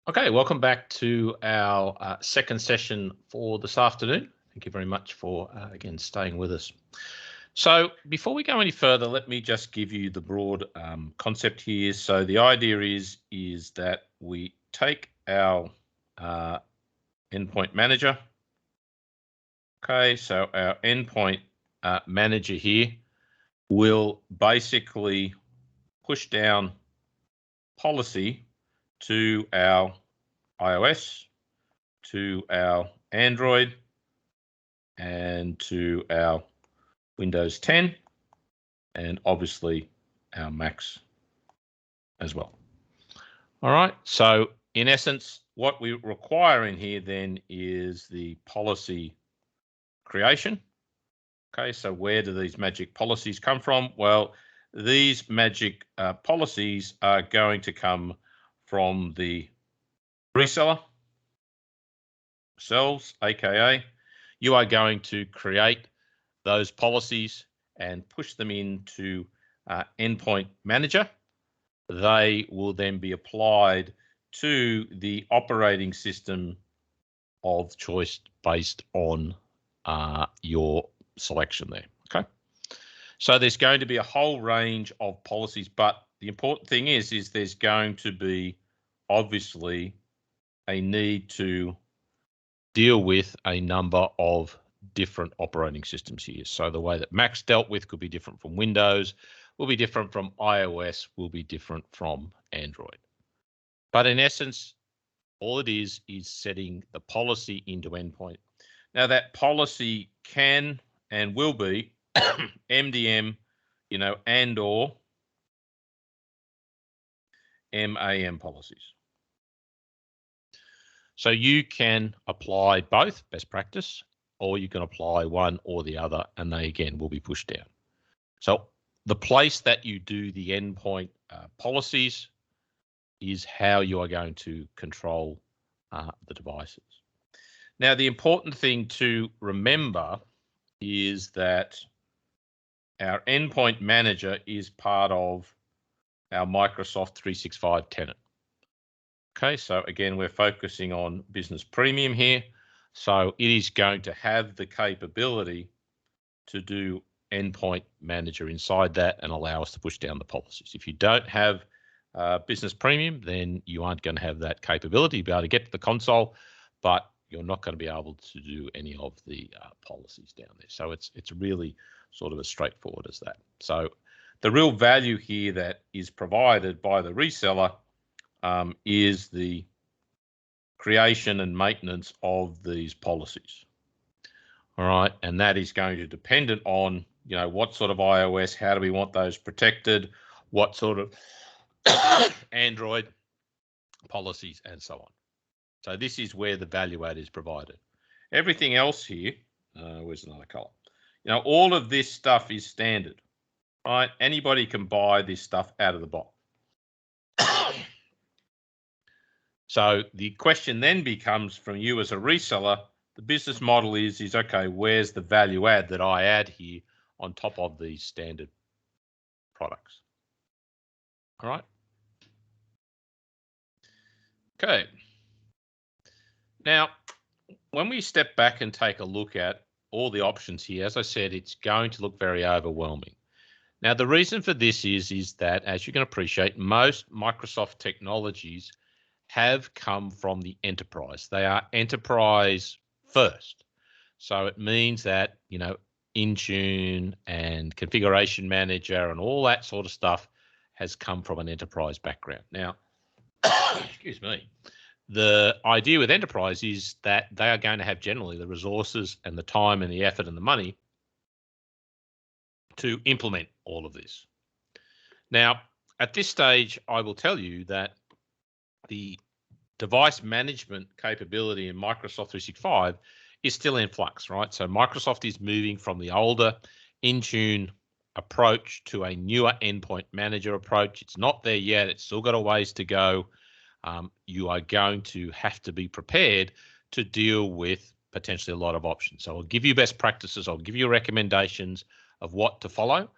Okay, welcome back to our second session for this afternoon. Thank you very much for, again, staying with us. So before we go any further, let me just give you the broad concept here. So the idea is that we take our endpoint manager. Okay, so our endpoint manager here will basically push down policy to our iOS, to our Android, and to our Windows 10, and obviously our Macs as well. All right, so in essence, what we require in here then is the policy creation. Okay, so where do these magic policies come from? Well, these magic policies are going to come from the reseller themselves, aka you are going to create those policies and push them into Endpoint Manager. They will then be applied to the operating system of choice based on your selection there. Okay. So there's going to be a whole range of policies, but the important thing is there's going to be obviously a need to deal with a number of different operating systems here. So the way that Mac's dealt with could be different from Windows, will be different from iOS, will be different from Android. But in essence, all it is setting the policy into endpoint. Now that policy can and will be MDM, and or MAM policies. So you can apply both, best practice, or you can apply one or the other, and they again will be pushed down. So the place that you do the endpoint policies is how you are going to control the devices. Now, the important thing to remember is that our endpoint manager is part of our Microsoft 365 tenant. Okay, so again, we're focusing on Business Premium here. So it is going to have the capability to do endpoint manager inside that and allow us to push down the policies. If you don't have Business Premium, then you aren't going to have that capability. You'll be able to get to the console, but you're not going to be able to do any of the policies down there. So it's really sort of as straightforward as that. So the real value here that is provided by the reseller is the creation and maintenance of these policies. All right, and that is going to depend on, what sort of iOS, how do we want those protected, what sort of Android policies, and so on. So this is where the value add is provided. Everything else here, where's another color? All of this stuff is standard, right? Anybody can buy this stuff out of the box. So the question then becomes from you as a reseller, the business model is okay, where's the value add that I add here on top of these standard products? All right. Okay. Now, when we step back and take a look at all the options here, as I said, it's going to look very overwhelming. Now, the reason for this is that, as you can appreciate, most Microsoft technologies have come from the enterprise. They are enterprise first. So it means that, Intune and Configuration Manager and all that sort of stuff has come from an enterprise background. Now, excuse me, the idea with enterprise is that they are going to have generally the resources and the time and the effort and the money to implement all of this. Now, at this stage, I will tell you that the device management capability in Microsoft 365 is still in flux, right? So Microsoft is moving from the older Intune approach to a newer endpoint manager approach. It's not there yet. It's still got a ways to go. You are going to have to be prepared to deal with potentially a lot of options. So I'll give you best practices. I'll give you recommendations of what to follow,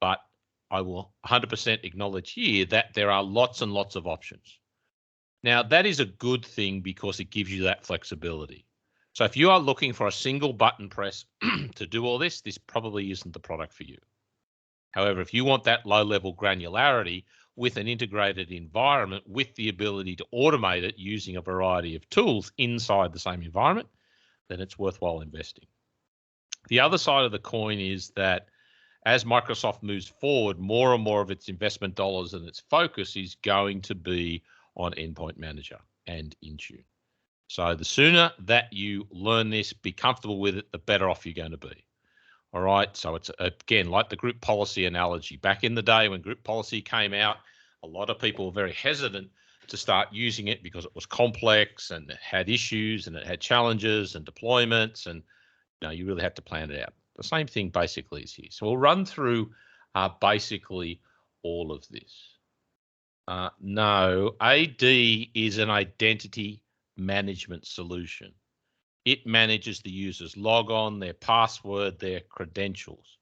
but I will 100% acknowledge here that there are lots and lots of options. Now, that is a good thing because it gives you that flexibility. So if you are looking for a single button press to do all this, this probably isn't the product for you. However, if you want that low-level granularity with an integrated environment with the ability to automate it using a variety of tools inside the same environment, then it's worthwhile investing. The other side of the coin is that as Microsoft moves forward, more and more of its investment dollars and its focus is going to be on Endpoint Manager and Intune. So the sooner that you learn this, be comfortable with it, the better off you're going to be. All right. So it's, again, like the group policy analogy. Back in the day when group policy came out, a lot of people were very hesitant to start using it because it was complex and it had issues and it had challenges and deployments, and you really had to plan it out. The same thing basically is here. So we'll run through basically all of this. No, AD is an identity management solution. It manages the user's logon, their password, their credentials.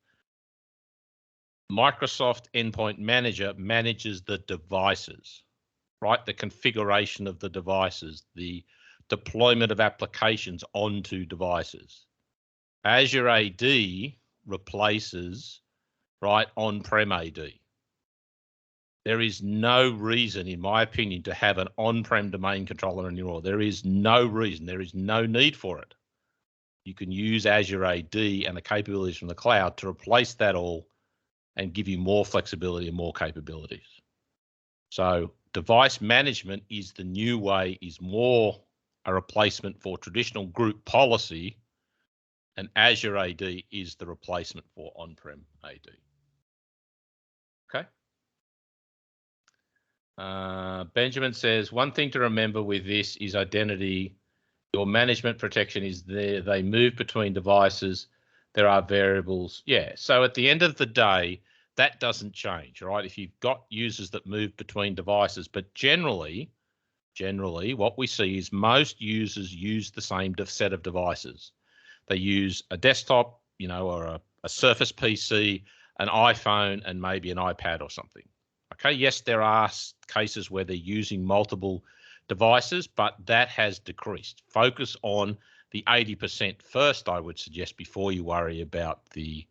Microsoft Endpoint Manager manages the devices, right? The configuration of the devices, the deployment of applications onto devices. Azure AD replaces, right, on-prem AD. There is no reason, in my opinion, to have an on-prem domain controller anymore. There is no reason. There is no need for it. You can use Azure AD and the capabilities from the cloud to replace that all and give you more flexibility and more capabilities. So device management is the new way, is more a replacement for traditional group policy, and Azure AD is the replacement for on-prem AD. Okay. Benjamin says, one thing to remember with this is identity. Your management protection is there. They move between devices. There are variables. Yeah. So at the end of the day, that doesn't change, right? If you've got users that move between devices, but generally, what we see is most users use the same set of devices. They use a desktop, or a Surface PC, an iPhone, and maybe an iPad or something. Okay, yes, there are cases where they're using multiple devices, but that has decreased. Focus on the 80% first, I would suggest, before you worry about the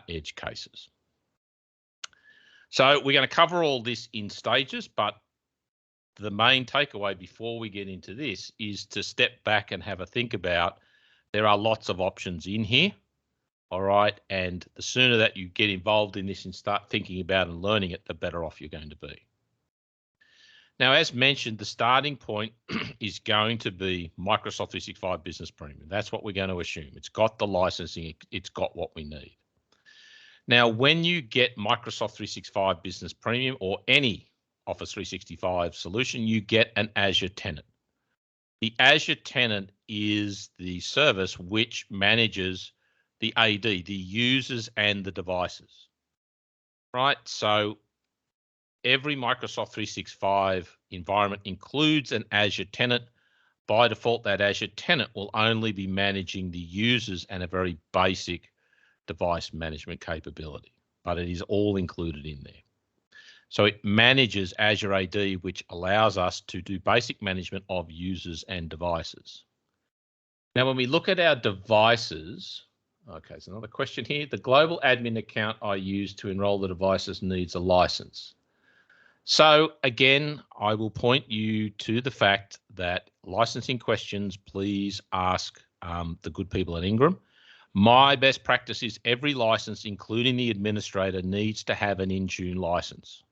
edge cases. So we're going to cover all this in stages, but the main takeaway before we get into this is to step back and have a think about, there are lots of options in here. All right. And the sooner that you get involved in this and start thinking about and learning it, the better off you're going to be. Now, as mentioned, the starting point is going to be Microsoft 365 Business Premium. That's what we're going to assume. It's got the licensing. It's got what we need. Now, when you get Microsoft 365 Business Premium or any Office 365 solution, you get an Azure tenant. The Azure tenant is the service which manages the AD, the users and the devices, right? So every Microsoft 365 environment includes an Azure tenant. By default, that Azure tenant will only be managing the users and a very basic device management capability, but it is all included in there. So it manages Azure AD, which allows us to do basic management of users and devices. Now, when we look at our devices, okay, so another question here. The global admin account I use to enroll the devices needs a license. So again, I will point you to the fact that licensing questions, please ask the good people at Ingram. My best practice is every license, including the administrator, needs to have an Intune license.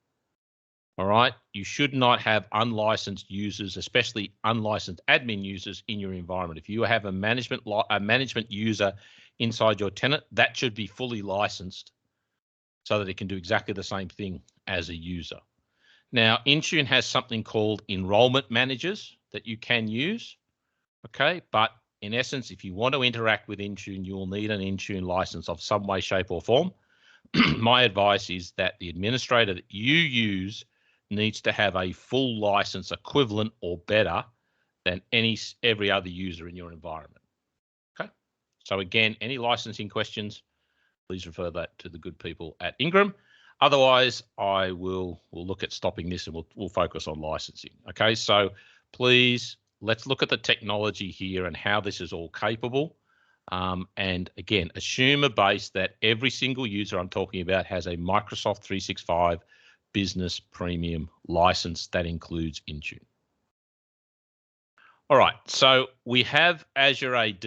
All right, you should not have unlicensed users, especially unlicensed admin users in your environment. If you have a management user inside your tenant, that should be fully licensed so that it can do exactly the same thing as a user. Now, Intune has something called enrollment managers that you can use, okay? But in essence, if you want to interact with Intune, you will need an Intune license of some way, shape, or form. My advice is that the administrator that you use needs to have a full license equivalent or better than every other user in your environment. Okay. So again, any licensing questions, please refer that to the good people at Ingram. Otherwise, we'll look at stopping this and we'll focus on licensing. Okay, so please let's look at the technology here and how this is all capable. And again, assume a base that every single user I'm talking about has a Microsoft 365 Business Premium license that includes Intune. All right, so we have Azure AD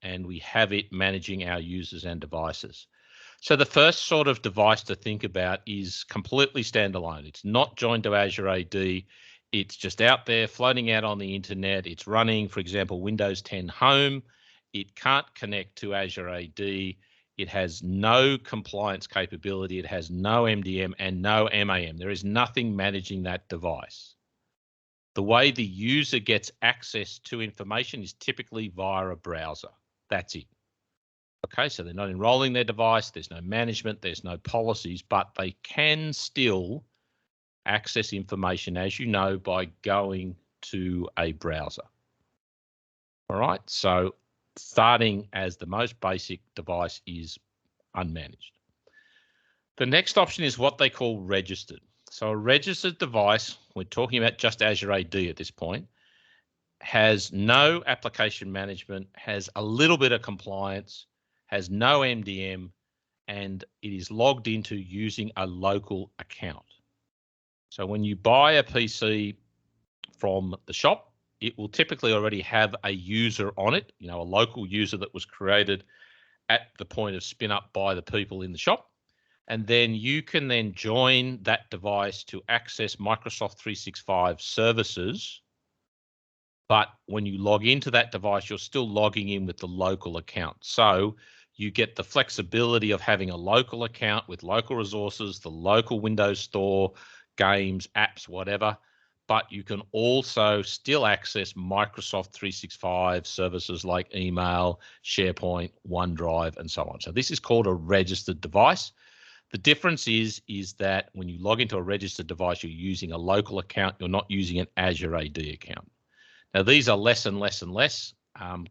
and we have it managing our users and devices. So the first sort of device to think about is completely standalone. It's not joined to Azure AD. It's just out there floating out on the internet. It's running, for example, Windows 10 Home. It can't connect to Azure AD. It has no compliance capability. It has no MDM and no MAM. There is nothing managing that device. The way the user gets access to information is typically via a browser. That's it. Okay, so they're not enrolling their device. There's no management. There's no policies, but they can still access information, as you know, by going to a browser. All right, so starting as the most basic device is unmanaged. The next option is what they call registered. So a registered device, we're talking about just Azure AD at this point, has no application management, has a little bit of compliance, has no MDM, and it is logged into using a local account. So when you buy a PC from the shop, it will typically already have a user on it, a local user that was created at the point of spin up by the people in the shop. And then you can then join that device to access Microsoft 365 services. But when you log into that device, you're still logging in with the local account. So you get the flexibility of having a local account with local resources, the local Windows Store, games, apps, whatever. But you can also still access Microsoft 365 services like email, SharePoint, OneDrive, and so on. So this is called a registered device. The difference is that when you log into a registered device, you're using a local account. You're not using an Azure AD account. Now, these are less and less and less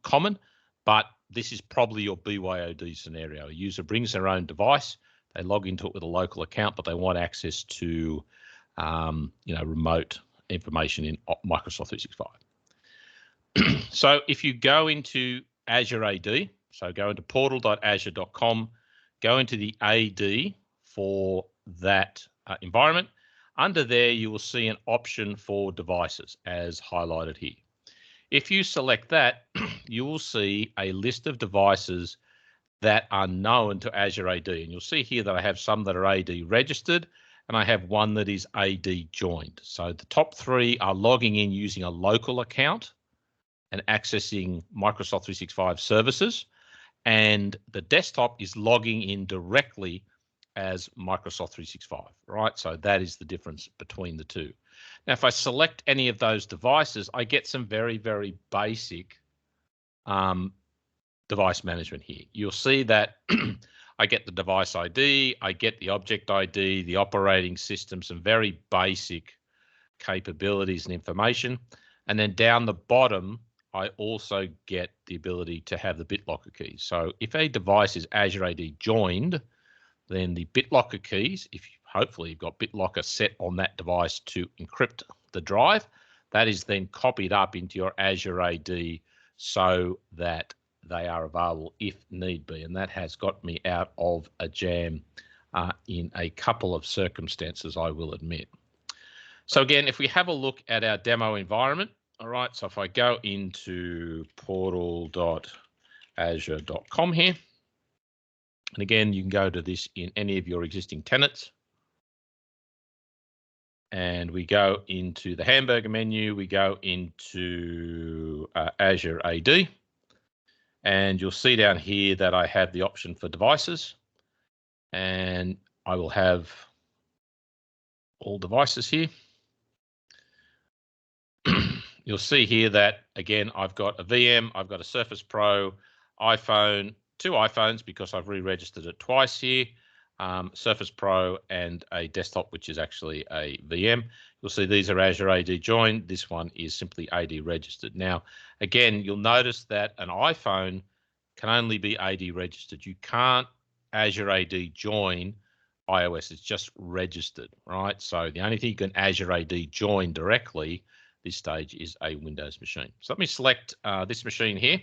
common, but this is probably your BYOD scenario. A user brings their own device, they log into it with a local account, but they want access to, remote information in Microsoft 365. So if you go into Azure AD, so go into portal.azure.com, go into the AD for that environment. Under there, you will see an option for devices as highlighted here. If you select that, you will see a list of devices that are known to Azure AD. And you'll see here that I have some that are AD registered, and I have one that is AD joined. So the top three are logging in using a local account and accessing Microsoft 365 services. And the desktop is logging in directly as Microsoft 365, right? So that is the difference between the two. Now, if I select any of those devices, I get some very, very basic device management here. You'll see that I get the device ID, I get the object ID, the operating system, some very basic capabilities and information. And then down the bottom, I also get the ability to have the BitLocker keys. So if a device is Azure AD joined, then the BitLocker keys, hopefully you've got BitLocker set on that device to encrypt the drive, that is then copied up into your Azure AD so that they are available if need be. And that has got me out of a jam in a couple of circumstances, I will admit. So again, if we have a look at our demo environment, all right, so if I go into portal.azure.com here, and again, you can go to this in any of your existing tenants. And we go into the hamburger menu, we go into Azure AD, and you'll see down here that I have the option for devices, and I will have all devices here. You'll see here that, again, I've got a VM, I've got a Surface Pro, iPhone, two iPhones because I've re-registered it twice here, Surface Pro and a desktop, which is actually a VM. You'll see these are Azure AD joined. This one is simply AD registered. Now, again, you'll notice that an iPhone can only be AD registered. You can't Azure AD join iOS is just registered, right? So the only thing you can Azure AD join directly this stage is a Windows machine. So let me select this machine here.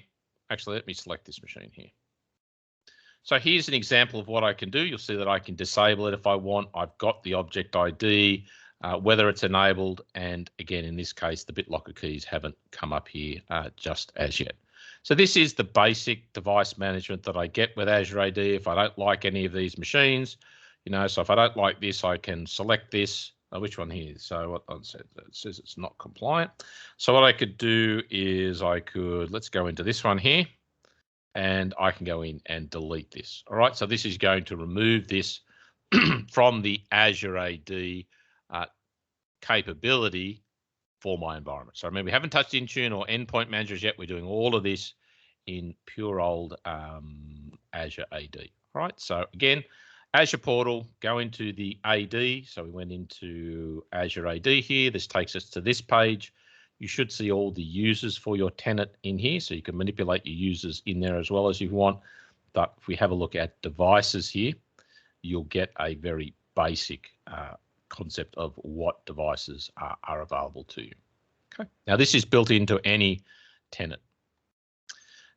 Actually, let me select this machine here. So here's an example of what I can do. You'll see that I can disable it if I want. I've got the object ID, whether it's enabled, and again, in this case, the BitLocker keys haven't come up here just as yet. So this is the basic device management that I get with Azure AD. If I don't like any of these machines, so if I don't like this, I can select this. Which one here? So what it says it's not compliant. So what I could do is let's go into this one here, and I can go in and delete this. All right, so this is going to remove this from the Azure AD capability for my environment. So remember, we haven't touched Intune or endpoint managers yet. We're doing all of this in pure old Azure AD. All right, so again, Azure Portal, go into the AD. So we went into Azure AD here. This takes us to this page. You should see all the users for your tenant in here, so you can manipulate your users in there as well as you want. But if we have a look at devices here, you'll get a very basic concept of what devices are available to you. Okay. Now this is built into any tenant.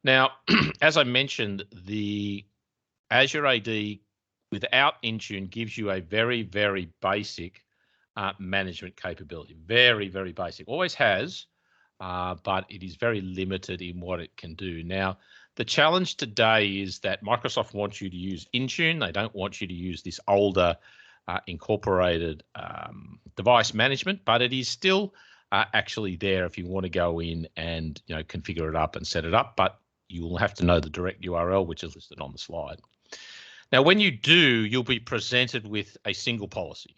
Now, as I mentioned, the Azure AD without Intune gives you a very, very basic management capability. Very, very basic. Always has, but it is very limited in what it can do. Now, the challenge today is that Microsoft wants you to use Intune. They don't want you to use this older incorporated device management, but it is still actually there if you want to go in and configure it up and set it up. But you will have to know the direct URL, which is listed on the slide. Now, when you do, you'll be presented with a single policy.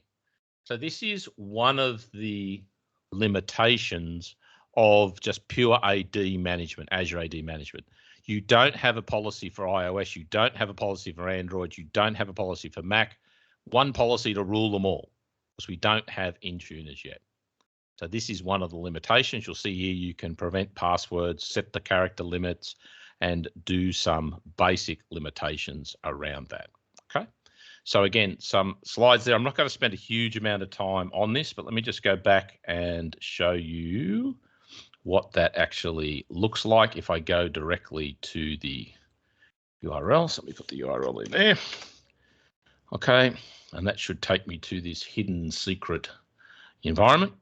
So this is one of the limitations of just pure AD management, Azure AD management. You don't have a policy for iOS. You don't have a policy for Android. You don't have a policy for Mac. One policy to rule them all, because we don't have Intune as yet. So this is one of the limitations. You'll see here you can prevent passwords, set the character limits, and do some basic limitations around that. Okay. So again, some slides there. I'm not going to spend a huge amount of time on this, but let me just go back and show you what that actually looks like if I go directly to the URL. So let me put the URL in there. Okay, and that should take me to this hidden secret environment.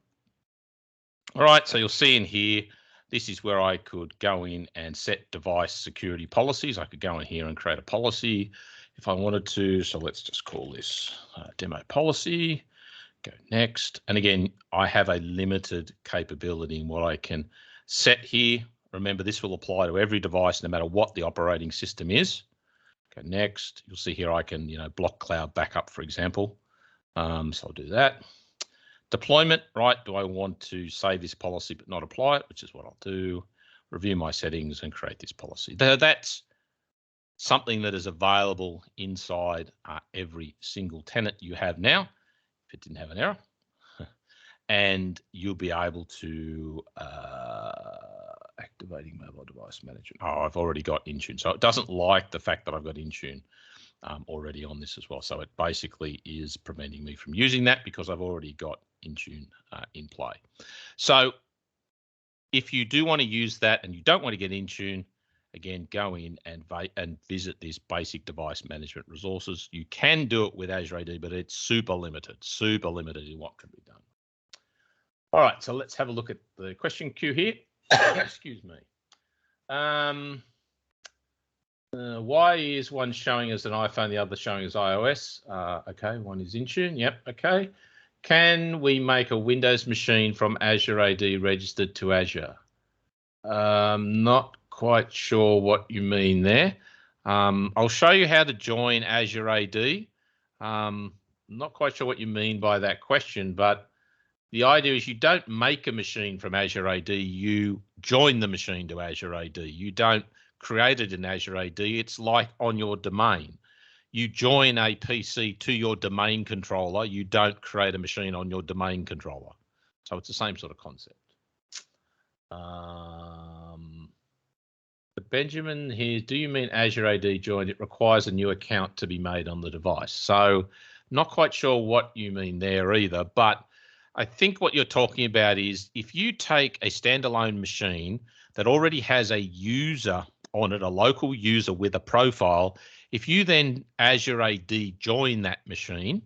All right, so you'll see in here, this is where I could go in and set device security policies. I could go in here and create a policy if I wanted to. So let's just call this demo policy, go next. And again, I have a limited capability in what I can set here. Remember, this will apply to every device, no matter what the operating system is. Go next. You'll see here I can, block cloud backup, for example. So I'll do that. Deployment, right? Do I want to save this policy but not apply it, which is what I'll do. Review my settings and create this policy. That's something that is available inside every single tenant you have now, if it didn't have an error. And you'll be able to activating mobile device management. Oh, I've already got Intune. So it doesn't like the fact that I've got Intune already on this as well. So it basically is preventing me from using that because I've already got Intune in play. So if you do want to use that and you don't want to get Intune, again, go in and visit this basic device management resources. You can do it with Azure AD, but it's super limited in what can be done. All right, so let's have a look at the question queue here. Excuse me. Why is one showing as an iPhone, the other showing as iOS? Okay, one is Intune. Yep, okay. Can we make a Windows machine from Azure AD registered to Azure? Not quite sure what you mean there. I'll show you how to join Azure AD. Not quite sure what you mean by that question, but the idea is you don't make a machine from Azure AD, you join the machine to Azure AD. You don't create it in Azure AD, it's like on your domain. You join a PC to your domain controller, you don't create a machine on your domain controller. So it's the same sort of concept. But Benjamin here, do you mean Azure AD join? It requires a new account to be made on the device. So Not quite sure what you mean there either, but I think what you're talking about is if you take a standalone machine that already has a user on it, a local user with a profile, if you then Azure AD join that machine,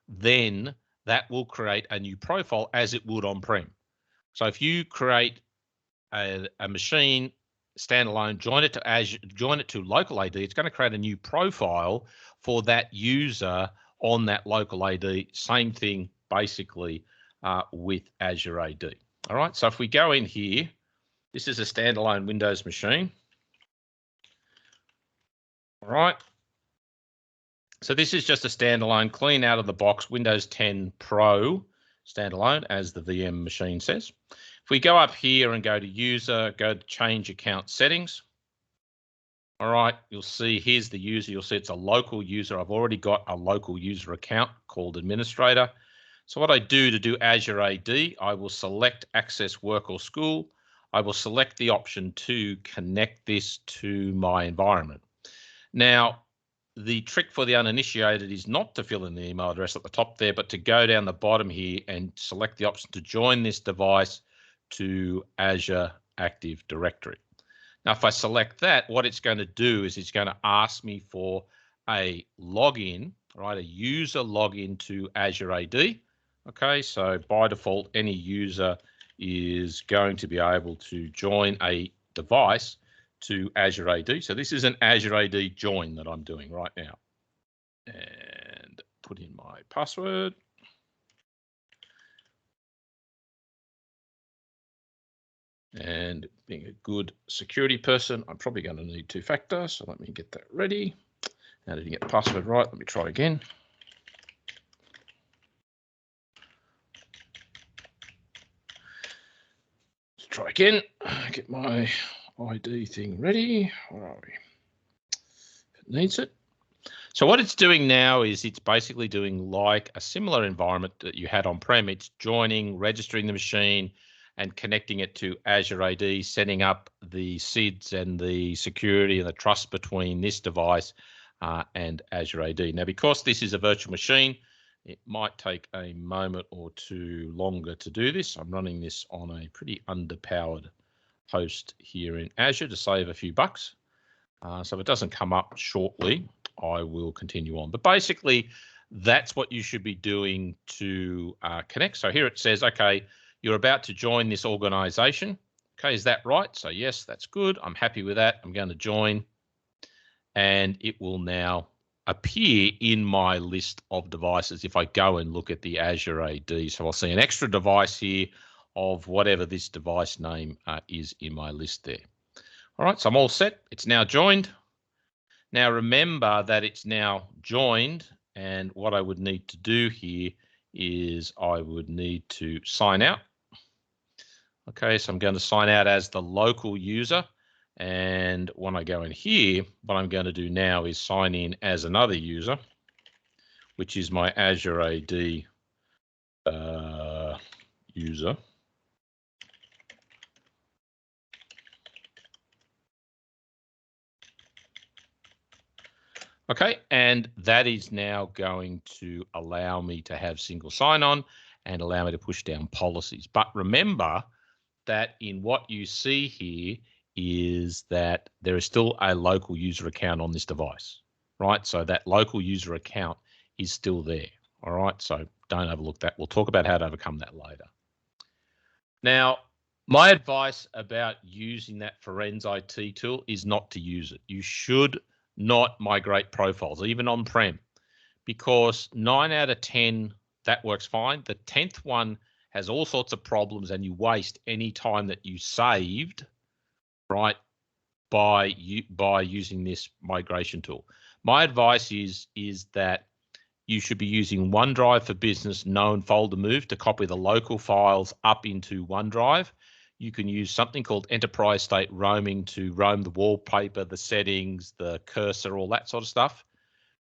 then that will create a new profile as it would on-prem. So if you create a machine standalone, join it to Azure, join it to local AD, it's going to create a new profile for that user on that local AD. Same thing basically with Azure AD. All right, so if we go in here, this is a standalone Windows machine. All right. So this is just a standalone, clean out of the box, Windows 10 Pro standalone, as the VM machine says. If we go up here and go to user, go to change account settings. All right, you'll see here's the user. You'll see it's a local user. I've already got a local user account called administrator. So what I do to do Azure AD, I will select access work or school. I will select the option to connect this to my environment. Now, the trick for the uninitiated is not to fill in the email address at the top there, but to go down the bottom here and select the option to join this device to Azure Active Directory. Now, if I select that, what it's going to do is it's going to ask me for a login, right? A user login to Azure AD. Okay, so by default, any user is going to be able to join a device to Azure AD. So this is an Azure AD join that I'm doing right now. And put in my password. And being a good security person, I'm probably going to need two-factor. So let me get that ready. Now, did you get the password right? Let me try again. Let's try again. Get my ID thing ready. Where are we? It needs it. So what it's doing now is it's basically doing like a similar environment that you had on-prem. It's joining, registering the machine, and connecting it to Azure AD, setting up the SIDs and the security and the trust between this device and Azure AD. Now, because this is a virtual machine, it might take a moment or two longer to do this. I'm running this on a pretty underpowered host here in Azure to save a few bucks. So if it doesn't come up shortly, I will continue on. But basically, that's what you should be doing to connect. So here it says, okay, you're about to join this organization. Okay, is that right? So yes, that's good. I'm happy with that. I'm going to join. And it will now appear in my list of devices if I go and look at the Azure AD. So I'll see an extra device here of whatever this device name is in my list there. All right, so I'm all set. It's now joined. Now remember that it's now joined, and what I would need to do here is I would need to sign out. Okay, so I'm going to sign out as the local user, and when I go in here, what I'm going to do now is sign in as another user, which is my Azure AD user. Okay, and that is now going to allow me to have single sign-on and allow me to push down policies. But remember that in what you see here is that there is still a local user account on this device, right? So that local user account is still there, all right? So don't overlook that. We'll talk about how to overcome that later. Now, my advice about using that Forens IT tool is not to use it. You should not migrate profiles, even on-prem, because 9 out of 10, that works fine. The 10th one has all sorts of problems, and you waste any time that you saved, right, by using this migration tool. My advice is that you should be using OneDrive for Business known folder move to copy the local files up into OneDrive. You can use something called enterprise state roaming to roam the wallpaper, the settings, the cursor, all that sort of stuff.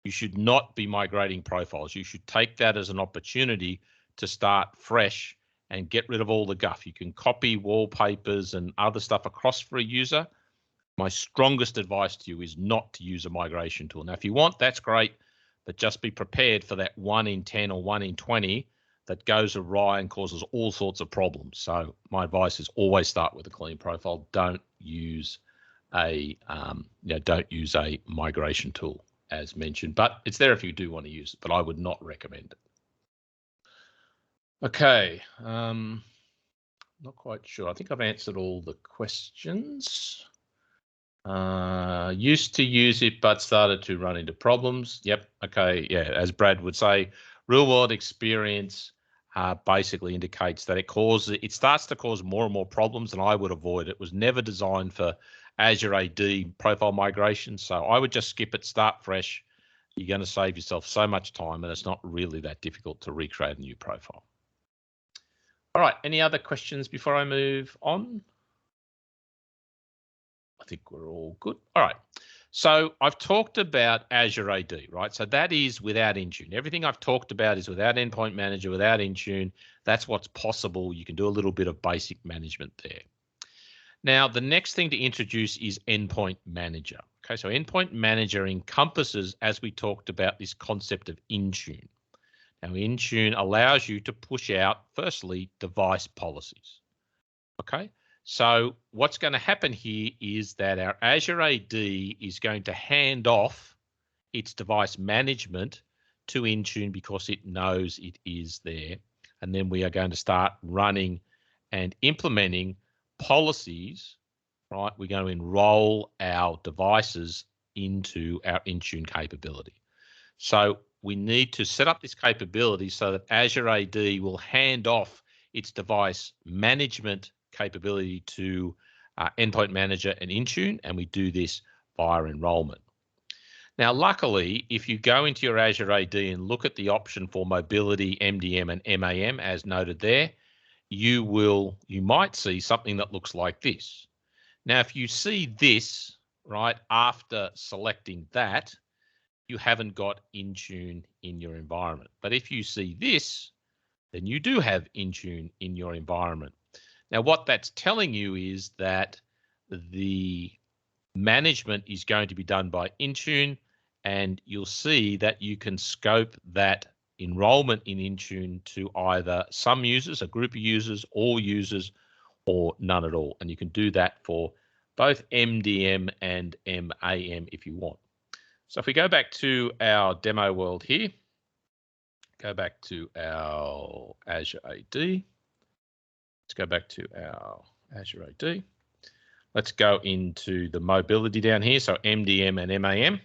You should not be migrating profiles. You should take that as an opportunity to start fresh and get rid of all the guff. You can copy wallpapers and other stuff across for a user. My strongest advice to you is not to use a migration tool. Now, if you want, that's great, but just be prepared for that 1 in 10 or 1 in 20 that goes awry and causes all sorts of problems. So my advice is always start with a clean profile. Don't use a migration tool as mentioned, but it's there if you do want to use it, but I would not recommend it. Okay, not quite sure. I think I've answered all the questions. Used to use it, but started to run into problems. Yep. Okay. Yeah. As Brad would say, real world experience basically indicates that it starts to cause more and more problems, and I would avoid it. It was never designed for Azure AD profile migration. So I would just skip it, start fresh. You're going to save yourself so much time, and it's not really that difficult to recreate a new profile. All right. Any other questions before I move on? I think we're all good. All right. So I've talked about Azure AD, right? So that is without Intune. Everything I've talked about is without Endpoint Manager, without Intune. That's what's possible. You can do a little bit of basic management there. Now, the next thing to introduce is Endpoint Manager. Okay, so Endpoint Manager encompasses, as we talked about, this concept of Intune. Now, Intune allows you to push out, firstly, device policies. Okay. So what's going to happen here is that our Azure AD is going to hand off its device management to Intune because it knows it is there. And then we are going to start running and implementing policies, right? We're going to enroll our devices into our Intune capability. So we need to set up this capability so that Azure AD will hand off its device management capability to Endpoint Manager and Intune, and we do this via enrollment. Now, luckily, if you go into your Azure AD and look at the option for mobility, MDM, and MAM, as noted there, you might see something that looks like this. Now, if you see this, right, after selecting that, you haven't got Intune in your environment. But if you see this, then you do have Intune in your environment. Now, what that's telling you is that the management is going to be done by Intune, and you'll see that you can scope that enrollment in Intune to either some users, a group of users, all users, or none at all. And you can do that for both MDM and MAM if you want. So if we go back to our demo world here, go back to our Azure AD. Let's go back to our Azure AD. Let's go into the mobility down here, so MDM and MAM.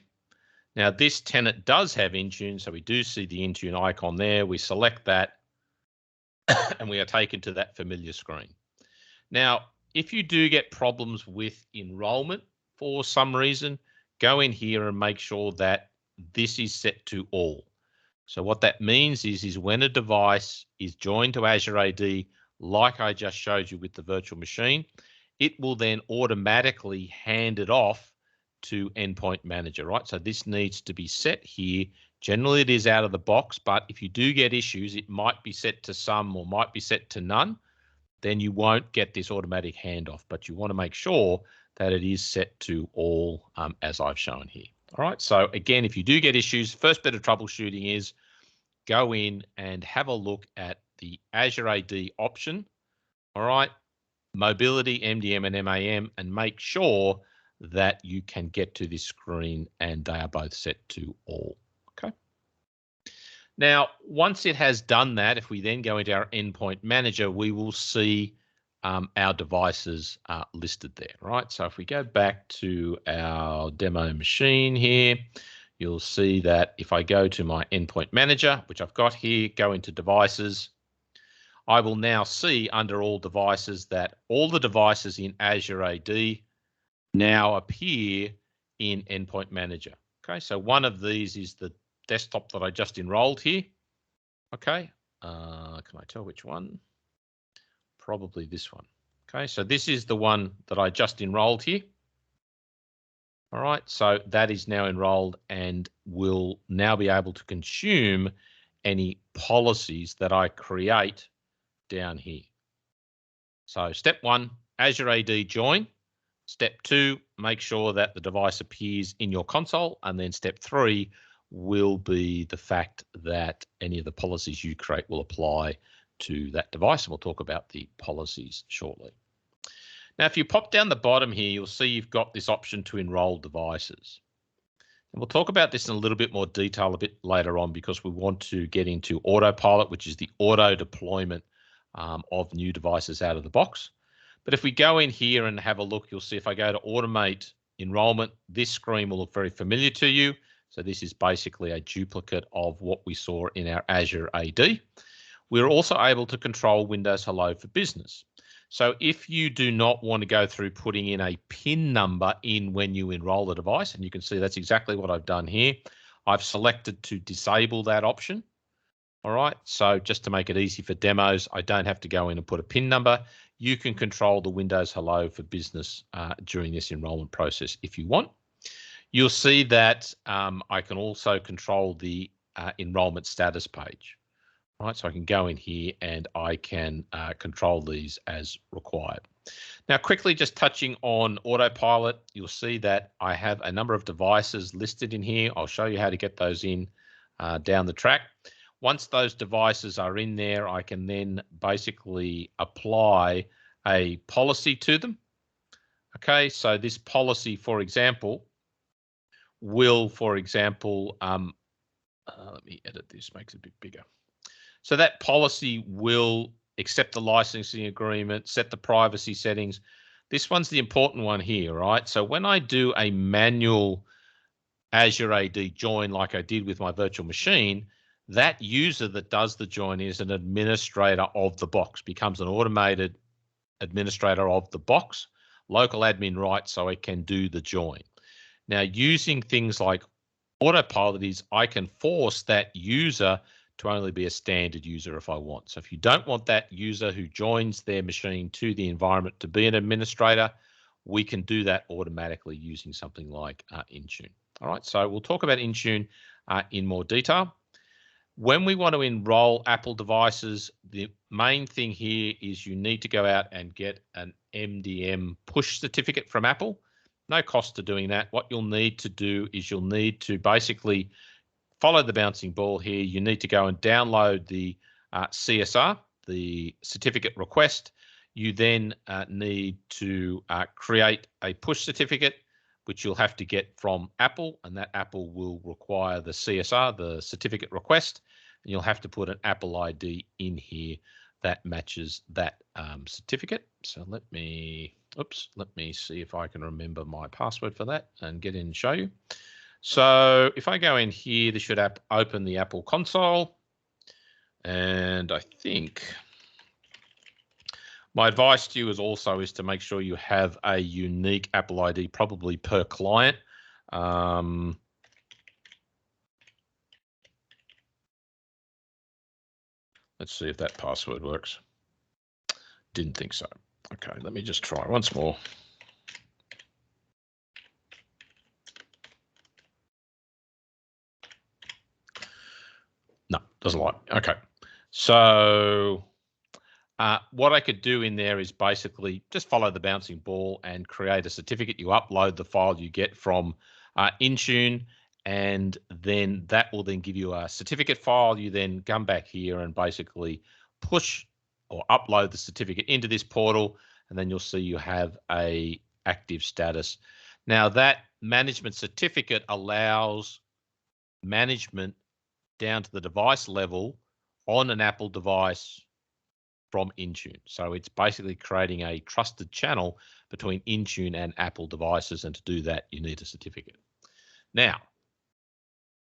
Now this tenant does have Intune, so we do see the Intune icon there. We select that and we are taken to that familiar screen. Now, if you do get problems with enrollment for some reason, go in here and make sure that this is set to all. So what that means is when a device is joined to Azure AD, like I just showed you with the virtual machine, it will then automatically hand it off to Endpoint Manager, right? So this needs to be set here. Generally, it is out of the box, but if you do get issues, it might be set to some or might be set to none. Then you won't get this automatic handoff, but you want to make sure that it is set to all as I've shown here. All right, so again, if you do get issues, first bit of troubleshooting is go in and have a look at the Azure AD option, all right, mobility, MDM, and MAM, and make sure that you can get to this screen and they are both set to all, okay? Now, once it has done that, if we then go into our Endpoint Manager, we will see our devices listed there, right? So if we go back to our demo machine here, you'll see that if I go to my Endpoint Manager, which I've got here, go into devices, I will now see under all devices that all the devices in Azure AD now appear in Endpoint Manager. Okay, so one of these is the desktop that I just enrolled here. Okay, can I tell which one? Probably this one. Okay, so this is the one that I just enrolled here. All right, so that is now enrolled and will now be able to consume any policies that I create down here. So step 1, Azure AD join. Step 2, make sure that the device appears in your console. And then step 3, will be the fact that any of the policies you create will apply to that device, and we'll talk about the policies shortly. Now, if you pop down the bottom here, you'll see you've got this option to enroll devices. And we'll talk about this in a little bit more detail a bit later on, because we want to get into autopilot, which is the auto deployment of new devices out of the box. But if we go in here and have a look, you'll see if I go to automate enrollment, this screen will look very familiar to you. So this is basically a duplicate of what we saw in our Azure AD. We're also able to control Windows Hello for Business. So if you do not want to go through putting in a PIN number in when you enroll the device, and you can see that's exactly what I've done here, I've selected to disable that option. All right, so just to make it easy for demos, I don't have to go in and put a PIN number. You can control the Windows Hello for Business during this enrollment process if you want. You'll see that I can also control the enrollment status page. All right, so I can go in here and I can control these as required. Now, quickly just touching on autopilot, you'll see that I have a number of devices listed in here. I'll show you how to get those in down the track. Once those devices are in there, I can then basically apply a policy to them. Okay, so this policy, for example, will, let me edit this, makes it a bit bigger. So that policy will accept the licensing agreement, set the privacy settings. This one's the important one here, right? So when I do a manual Azure AD join like I did with my virtual machine, that user that does the join is an administrator of the box, becomes an automated administrator of the box, local admin rights, so it can do the join. Now, using things like autopilot is I can force that user to only be a standard user if I want. So if you don't want that user who joins their machine to the environment to be an administrator, we can do that automatically using something like Intune. All right, so we'll talk about Intune in more detail. When we want to enroll Apple devices, the main thing here is you need to go out and get an MDM push certificate from Apple. No cost to doing that. What you'll need to do is you'll need to basically follow the bouncing ball here. You need to go and download the CSR, the certificate request. You then need to create a push certificate, which you'll have to get from Apple, and that Apple will require the CSR, the certificate request, and you'll have to put an Apple ID in here that matches that certificate. So let me see if I can remember my password for that and get in and show you. So if I go in here, this should open the Apple console. And I think my advice to you is to make sure you have a unique Apple ID, probably per client. Let's see if that password works. Didn't think so. Okay, let me just try once more. No, doesn't like. Okay, so what I could do in there is basically just follow the bouncing ball and create a certificate. You upload the file you get from Intune, and then that will then give you a certificate file. You then come back here and basically push or upload the certificate into this portal, and then you'll see you have a active status. Now that management certificate allows management down to the device level on an Apple device from Intune. So it's basically creating a trusted channel between Intune and Apple devices, and to do that, you need a certificate. Now,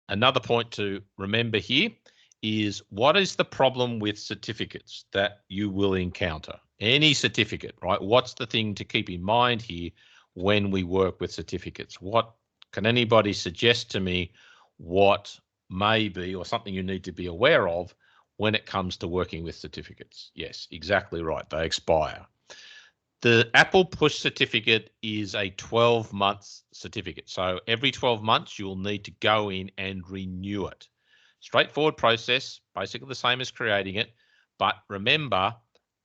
another point to remember here is, what is the problem with certificates that you will encounter? Any certificate, right? What's the thing to keep in mind here when we work with certificates? What can anybody suggest to me what may be, or something you need to be aware of when it comes to working with certificates? Yes, exactly right. They expire. The Apple push certificate is a 12-month certificate. So every 12 months, you'll need to go in and renew it. Straightforward process, basically the same as creating it. But remember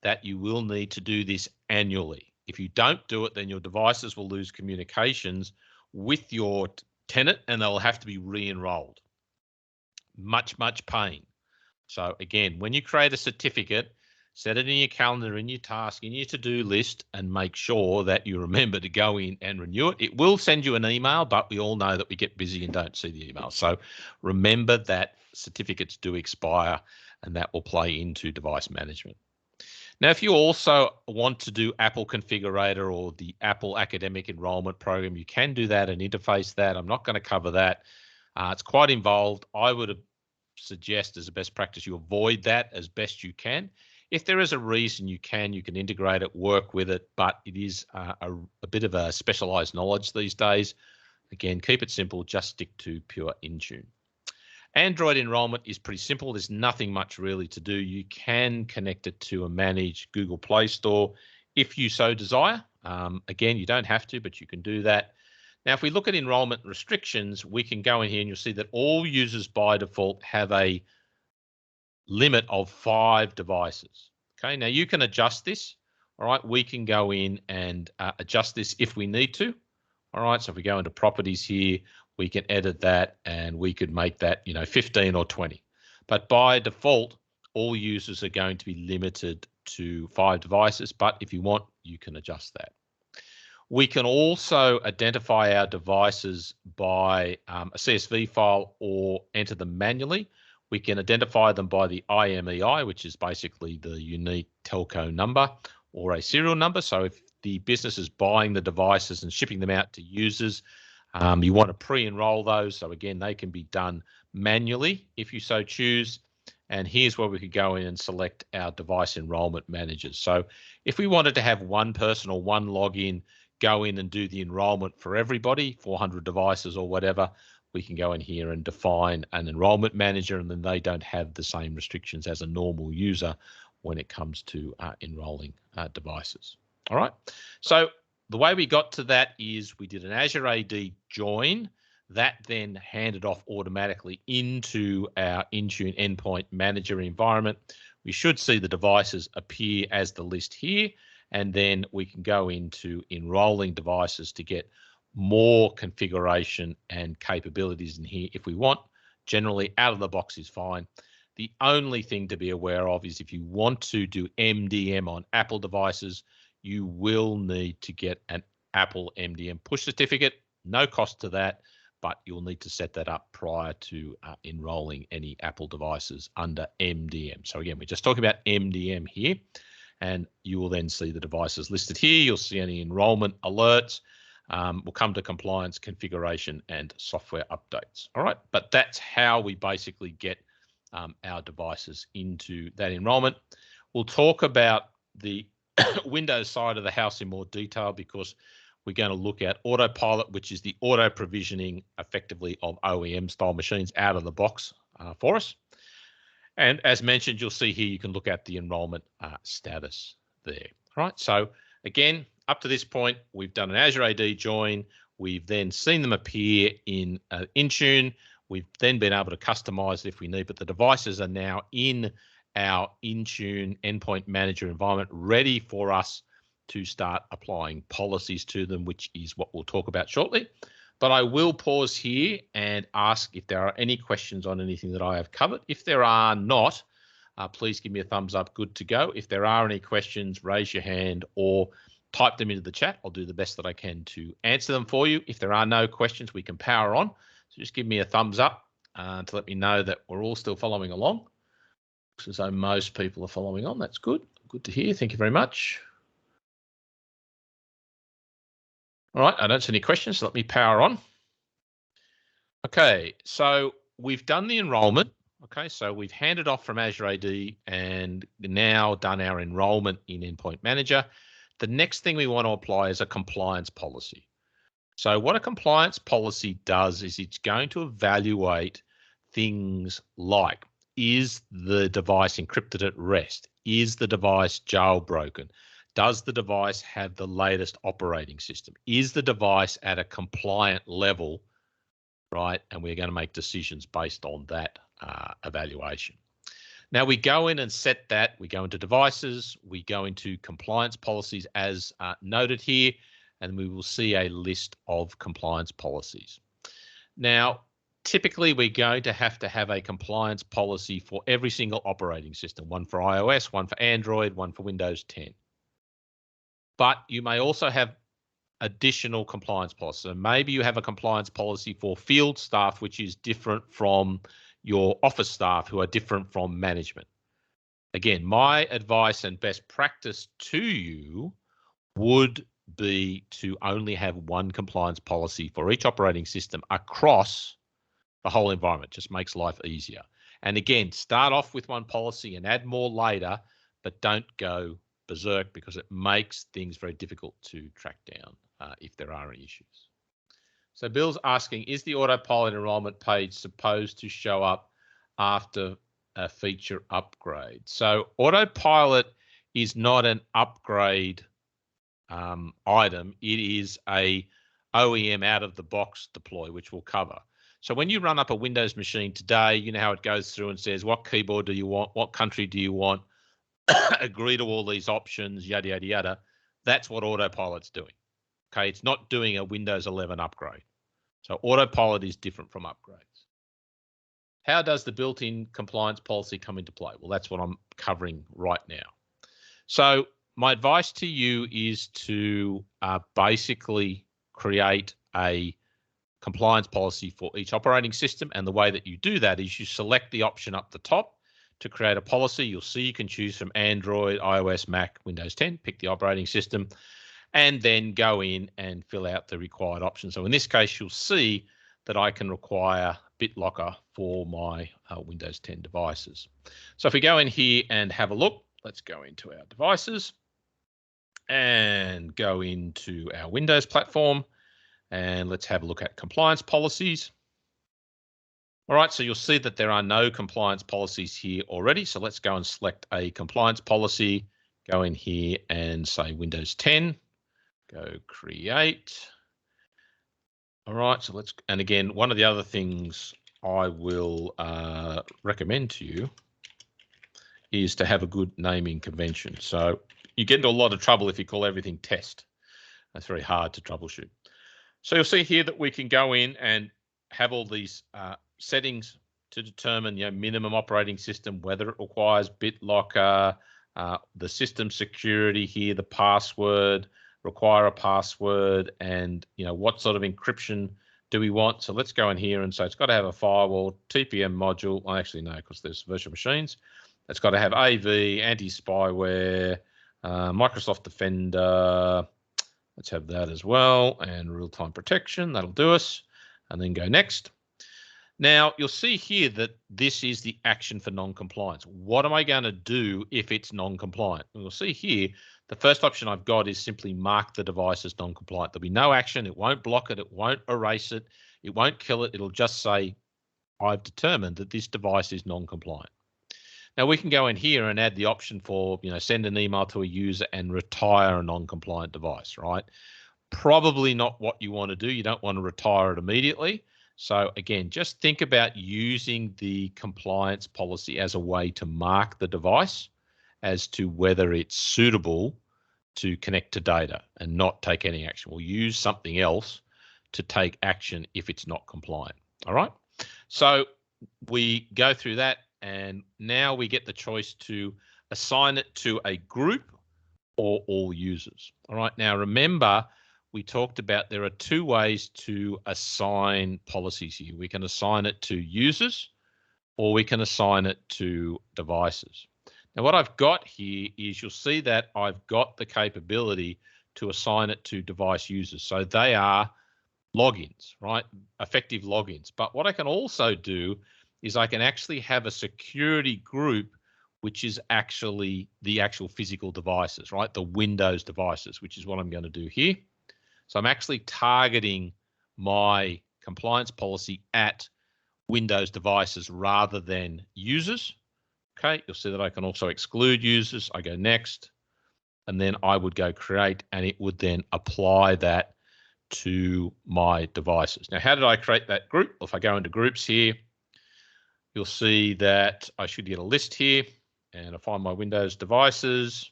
that you will need to do this annually. If you don't do it, then your devices will lose communications with your tenant and they'll have to be re-enrolled. much pain. So again, when you create a certificate, set it in your calendar, in your task, in your to-do list, and make sure that you remember to go in and renew it. It will send you an email, but we all know that we get busy and don't see the email. So remember that certificates do expire, and that will play into device management. Now, if you also want to do Apple Configurator or the Apple Academic Enrollment Program, you can do that and interface that. I'm not going to cover that. It's quite involved. I would suggest as a best practice you avoid that as best you can. If there is a reason you can integrate it, work with it, but it is a bit of a specialized knowledge these days. Again, keep it simple, just stick to pure Intune. Android enrollment is pretty simple. There's nothing much really to do. You can connect it to a managed Google Play Store if you so desire. Again, you don't have to, but you can do that. Now, if we look at enrollment restrictions, we can go in here and you'll see that all users by default have a limit of 5 devices. Okay, now you can adjust this. All right, we can go in and adjust this if we need to. All right, so if we go into properties here, we can edit that and we could make that, 15 or 20. But by default, all users are going to be limited to 5 devices. But if you want, you can adjust that. We can also identify our devices by a CSV file or enter them manually. We can identify them by the IMEI, which is basically the unique telco number or a serial number. So if the business is buying the devices and shipping them out to users, you want to pre-enroll those. So again, they can be done manually if you so choose. And here's where we could go in and select our device enrollment managers. So if we wanted to have one person or one login go in and do the enrollment for everybody, 400 devices or whatever, we can go in here and define an enrollment manager, and then they don't have the same restrictions as a normal user when it comes to enrolling devices. All right. So the way we got to that is we did an Azure AD join. That then handed off automatically into our Intune Endpoint Manager environment. We should see the devices appear as the list here, and then we can go into enrolling devices to get more configuration and capabilities in here if we want. Generally, out of the box is fine. The only thing to be aware of is if you want to do MDM on Apple devices, you will need to get an Apple MDM push certificate. No cost to that, but you'll need to set that up prior to enrolling any Apple devices under MDM. So again, we're just talking about MDM here, and you will then see the devices listed here. You'll see any enrollment alerts. We'll come to compliance, configuration, and software updates. All right, but that's how we basically get our devices into that enrollment. We'll talk about the Windows side of the house in more detail because we're going to look at Autopilot, which is the auto provisioning effectively of OEM style machines out of the box for us. And as mentioned, you'll see here you can look at the enrollment status there. All right, so again, up to this point, we've done an Azure AD join. We've then seen them appear in Intune. We've then been able to customize it if we need, but the devices are now in our Intune Endpoint Manager environment, ready for us to start applying policies to them, which is what we'll talk about shortly. But I will pause here and ask if there are any questions on anything that I have covered. If there are not, please give me a thumbs up, good to go. If there are any questions, raise your hand or type them into the chat. I'll do the best that I can to answer them for you. If there are no questions, we can power on. So just give me a thumbs up to let me know that we're all still following along. Looks as though most people are following on. That's good. Good to hear. Thank you very much. All right, I don't see any questions, so let me power on. Okay, so we've done the enrollment. Okay, so we've handed off from Azure AD and now done our enrollment in Endpoint Manager. The next thing we want to apply is a compliance policy. So what a compliance policy does is it's going to evaluate things like, is the device encrypted at rest? Is the device jailbroken? Does the device have the latest operating system? Is the device at a compliant level, right? And we're going to make decisions based on that evaluation. Now we go in and set that. We go into devices. We go into compliance policies as noted here, and we will see a list of compliance policies. Now, typically we're going to have a compliance policy for every single operating system, one for iOS, one for Android, one for Windows 10. But you may also have additional compliance policies. So maybe you have a compliance policy for field staff, which is different from your office staff, who are different from management. Again, my advice and best practice to you would be to only have one compliance policy for each operating system across the whole environment. Just makes life easier. And again, start off with one policy and add more later, but don't go berserk, because it makes things very difficult to track down if there are any issues. So Bill's asking, is the Autopilot enrollment page supposed to show up after a feature upgrade? So Autopilot is not an upgrade item. It is a OEM out of the box deploy, which we'll cover. So when you run up a Windows machine today, you know how it goes through and says, what keyboard do you want? What country do you want? Agree to all these options, yada, yada, yada. That's what Autopilot's doing. Okay, it's not doing a Windows 11 upgrade. So Autopilot is different from upgrades. How does the built-in compliance policy come into play? Well, that's what I'm covering right now. So my advice to you is to basically create a compliance policy for each operating system. And the way that you do that is you select the option up the top to create a policy. You'll see you can choose from Android, iOS, Mac, Windows 10, pick the operating system, and then go in and fill out the required options. So in this case, you'll see that I can require BitLocker for my Windows 10 devices. So if we go in here and have a look, let's go into our devices and go into our Windows platform, and let's have a look at compliance policies. All right, so you'll see that there are no compliance policies here already. So let's go and select a compliance policy, go in here and say Windows 10, go create. All right, so let's, and again, one of the other things I will recommend to you is to have a good naming convention. So you get into a lot of trouble if you call everything test. That's very hard to troubleshoot. So you'll see here that we can go in and have all these settings to determine, minimum operating system, whether it requires BitLocker, the system security here, the password, require a password, and what sort of encryption do we want. So let's go in here and say it's got to have a firewall, TPM module. Well, actually no, because there's virtual machines. It's got to have AV, anti-spyware, Microsoft Defender. Let's have that as well, and real-time protection. That'll do us. And then go next. Now you'll see here that this is the action for non-compliance. What am I going to do if it's non-compliant? We'll see here the first option I've got is simply mark the device as non-compliant. There'll be no action. It won't block it. It won't erase it. It won't kill it. It'll just say, I've determined that this device is non-compliant. Now we can go in here and add the option for, send an email to a user and retire a non-compliant device, right? Probably not what you want to do. You don't want to retire it immediately. So again, just think about using the compliance policy as a way to mark the device as to whether it's suitable to connect to data and not take any action. We'll use something else to take action if it's not compliant. All right. So we go through that, and now we get the choice to assign it to a group or all users. All right. Now remember, we talked about there are two ways to assign policies here. We can assign it to users, or we can assign it to devices. Now what I've got here is, you'll see that I've got the capability to assign it to device users. So they are logins, right? Effective logins. But what I can also do is I can actually have a security group, which is actually the actual physical devices, right? The Windows devices, which is what I'm going to do here. So I'm actually targeting my compliance policy at Windows devices rather than users. Okay, you'll see that I can also exclude users. I go next, and then I would go create, and it would then apply that to my devices. Now, how did I create that group? Well, if I go into groups here, you'll see that I should get a list here, and I find my Windows devices,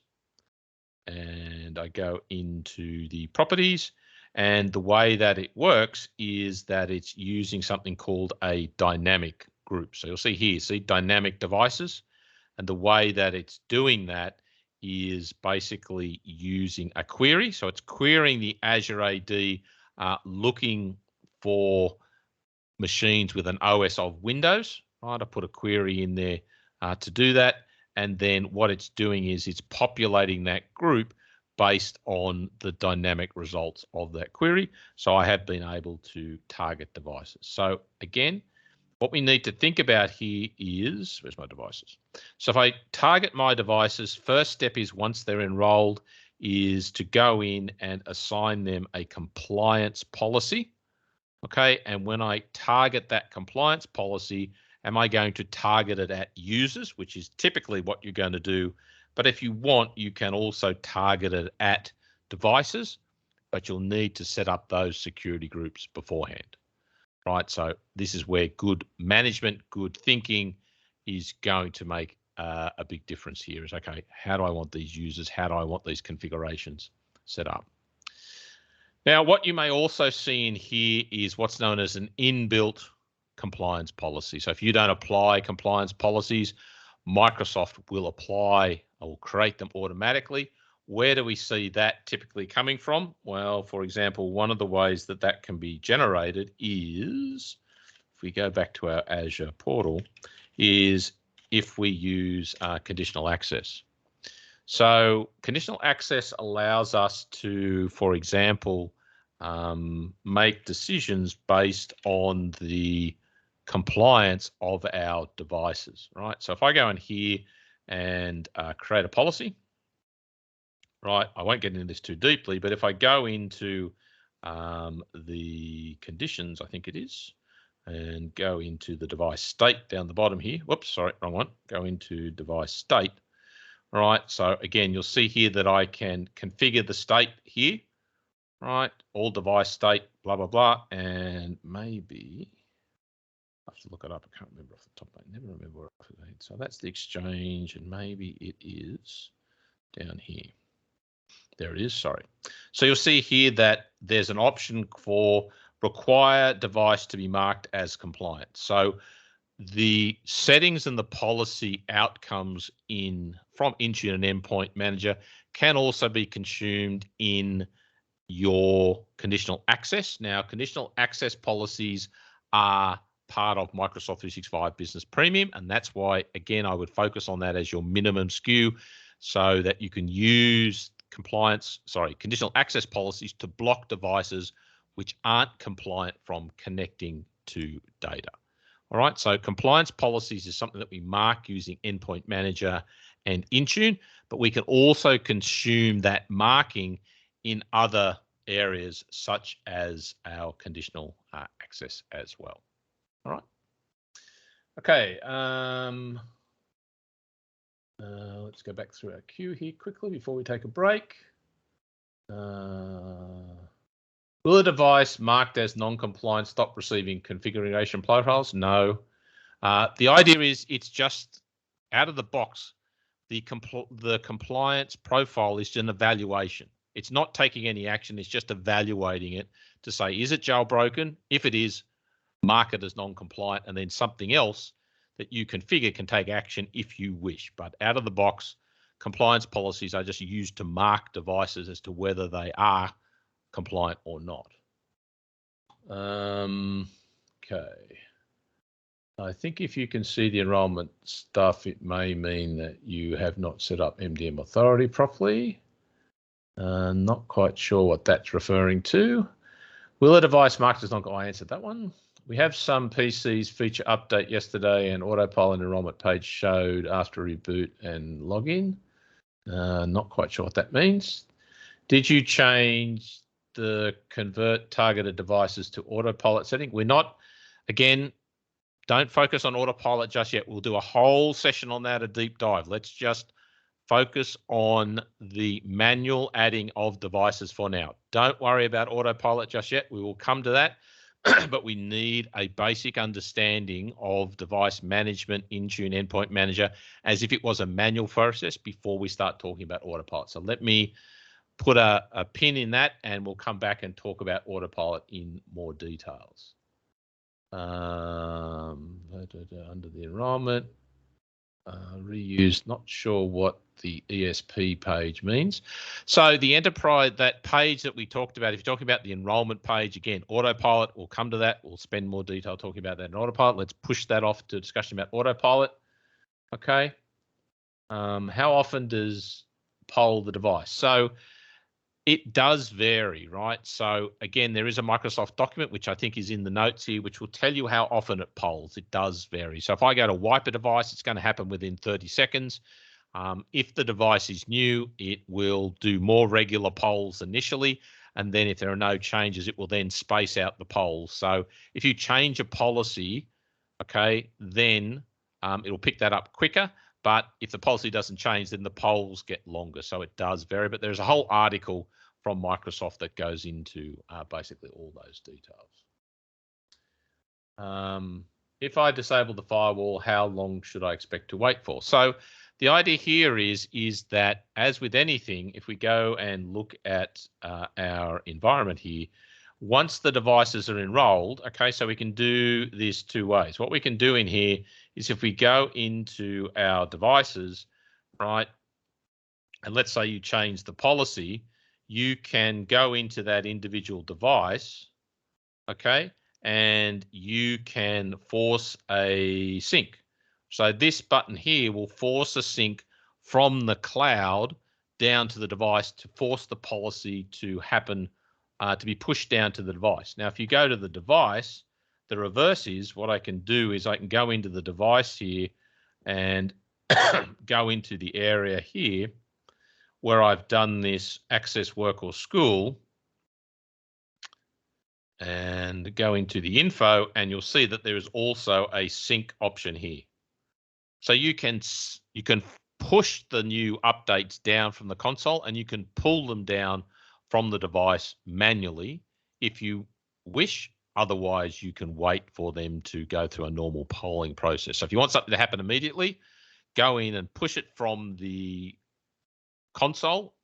and I go into the properties, And the way that it works is that it's using something called a dynamic group. So you'll see here, see dynamic devices. And the way that it's doing that is basically using a query. So it's querying the Azure AD, looking for machines with an OS of Windows. Right, I put a query in there to do that. And then what it's doing is it's populating that group based on the dynamic results of that query. So I have been able to target devices. So again, what we need to think about here is, where's my devices? So if I target my devices, first step is once they're enrolled is to go in and assign them a compliance policy. Okay, and when I target that compliance policy, am I going to target it at users, which is typically what you're going to do. But if you want, you can also target it at devices, but you'll need to set up those security groups beforehand. Right, so this is where good management, good thinking is going to make a big difference here. Is okay, how do I want these users? How do I want these configurations set up? Now, what you may also see in here is what's known as an inbuilt compliance policy. So if you don't apply compliance policies, Microsoft will apply or will create them automatically. Where do we see that typically coming from? Well, for example, one of the ways that that can be generated is, if we go back to our Azure portal, is if we use conditional access. So conditional access allows us to, for example, make decisions based on the compliance of our devices, right? So if I go in here and create a policy, right, I won't get into this too deeply, but if I go into the conditions, I think it is, and go into the device state down the bottom here, whoops, sorry, wrong one, go into device state, right? So again, you'll see here that I can configure the state here, right? All device state, blah, blah, blah, and maybe I have to look it up. I can't remember off the top. I never remember off the head. So that's the exchange, and maybe it is down here. There it is, sorry. So you'll see here that there's an option for require device to be marked as compliant. So the settings and the policy outcomes from Intune and Endpoint Manager can also be consumed in your conditional access. Now, conditional access policies are part of Microsoft 365 Business Premium, and that's why, again, I would focus on that as your minimum SKU so that you can use conditional access policies to block devices which aren't compliant from connecting to data. All right, so compliance policies is something that we mark using Endpoint Manager and Intune, but we can also consume that marking in other areas such as our conditional access as well. All right. Okay. Let's go back through our queue here quickly before we take a break. Will a device marked as non-compliant stop receiving configuration profiles? No. The idea is it's just out of the box. The compliance profile is just an evaluation. It's not taking any action. It's just evaluating it to say, is it jailbroken? If it is, mark it as non-compliant, and then something else that you configure can take action if you wish. But out of the box, compliance policies are just used to mark devices as to whether they are compliant or not. Okay. I think if you can see the enrollment stuff, it may mean that you have not set up MDM Authority properly. Not quite sure what that's referring to. Will a device marked as non-compliant? I answered that one. We have some PCs feature update yesterday, and autopilot enrollment page showed after reboot and login. Not quite sure what that means. Did you change the convert targeted devices to autopilot setting? We're not, again, don't focus on autopilot just yet. We'll do a whole session on that, a deep dive. Let's just focus on the manual adding of devices for now. Don't worry about autopilot just yet. We will come to that, but we need a basic understanding of device management, Intune, Endpoint Manager, as if it was a manual process before we start talking about autopilot. So let me put a pin in that, and we'll come back and talk about autopilot in more details. Under the enrollment, reuse, not sure what the ESP page means. So the enterprise, that page that we talked about, if you're talking about the enrollment page, again, autopilot, we'll come to that. We'll spend more detail talking about that in autopilot. Let's push that off to discussion about autopilot. Okay. How often does poll the device? So it does vary, right? So again, there is a Microsoft document, which I think is in the notes here, which will tell you how often it polls. It does vary. So if I go to wipe a device, it's going to happen within 30 seconds. If the device is new, it will do more regular polls initially. And then if there are no changes, it will then space out the polls. So if you change a policy, okay, then it'll pick that up quicker. But if the policy doesn't change, then the polls get longer. So it does vary. But there's a whole article from Microsoft that goes into basically all those details. If I disable the firewall, how long should I expect to wait for? So the idea here is that, as with anything, if we go and look at our environment here, once the devices are enrolled, okay, so we can do this two ways. What we can do in here is, if we go into our devices, right, and let's say you change the policy, you can go into that individual device, okay, and you can force a sync. So this button here will force a sync from the cloud down to the device to force the policy to happen, to be pushed down to the device. Now, if you go to the device, the reverse is, what I can do is I can go into the device here and go into the area here where I've done this access work or school, and go into the info, and you'll see that there is also a sync option here. So you can push the new updates down from the console, and you can pull them down from the device manually if you wish. Otherwise, you can wait for them to go through a normal polling process. So if you want something to happen immediately, go in and push it from the console,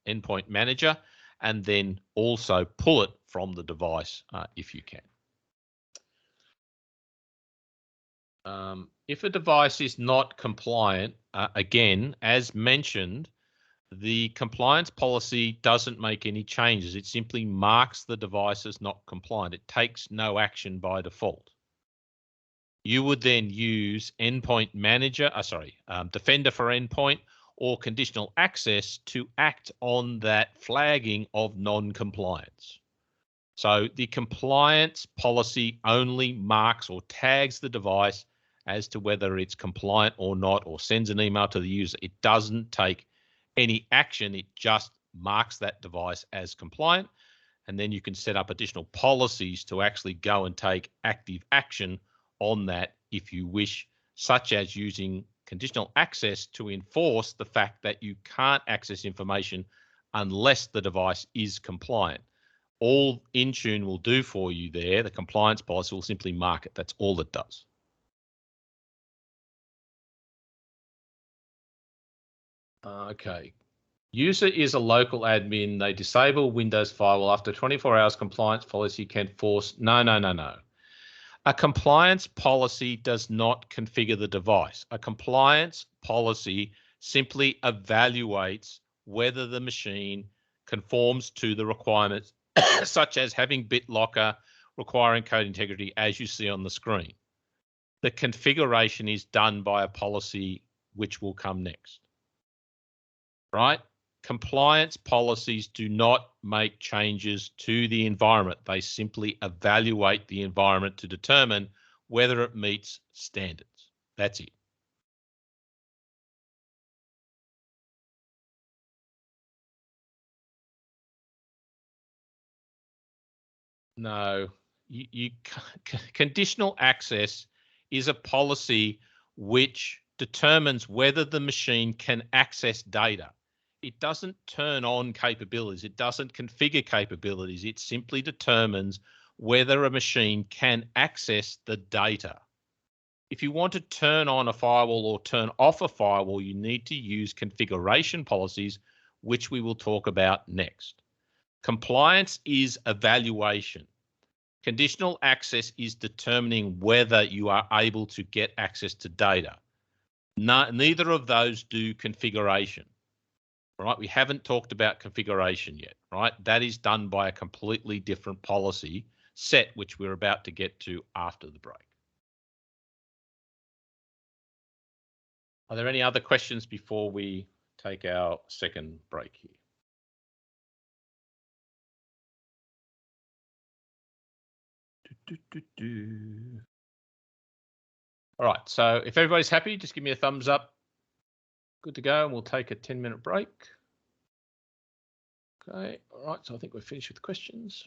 endpoint manager, and then also pull it from the device if you can. If a device is not compliant, again, as mentioned, the compliance policy doesn't make any changes. It simply marks the device as not compliant. It takes no action by default. You would then use Endpoint Manager, Defender for Endpoint, or conditional access to act on that flagging of non-compliance. So the compliance policy only marks or tags the device as to whether it's compliant or not, or sends an email to the user. It doesn't take any action. It just marks that device as compliant. And then you can set up additional policies to actually go and take active action on that if you wish, such as using conditional access to enforce the fact that you can't access information unless the device is compliant. All Intune will do for you there, the compliance policy will simply mark it. That's all it does. Okay. User is a local admin. They disable Windows Firewall. After 24 hours, compliance policy can force. No. A compliance policy does not configure the device. A compliance policy simply evaluates whether the machine conforms to the requirements, such as having BitLocker, requiring code integrity, as you see on the screen. The configuration is done by a policy which will come next. Right? Compliance policies do not make changes to the environment. They simply evaluate the environment to determine whether it meets standards. That's it. No, conditional access is a policy which determines whether the machine can access data. It doesn't turn on capabilities. It doesn't configure capabilities. It simply determines whether a machine can access the data. If you want to turn on a firewall or turn off a firewall, you need to use configuration policies, which we will talk about next. Compliance is evaluation. Conditional access is determining whether you are able to get access to data. Neither of those do configuration, right? We haven't talked about configuration yet, right? That is done by a completely different policy set, which we're about to get to after the break. Are there any other questions before we take our second break here? All right, so if everybody's happy, just give me a thumbs up. Good to go, and we'll take a 10-minute break. Okay, all right, so I think we're finished with questions.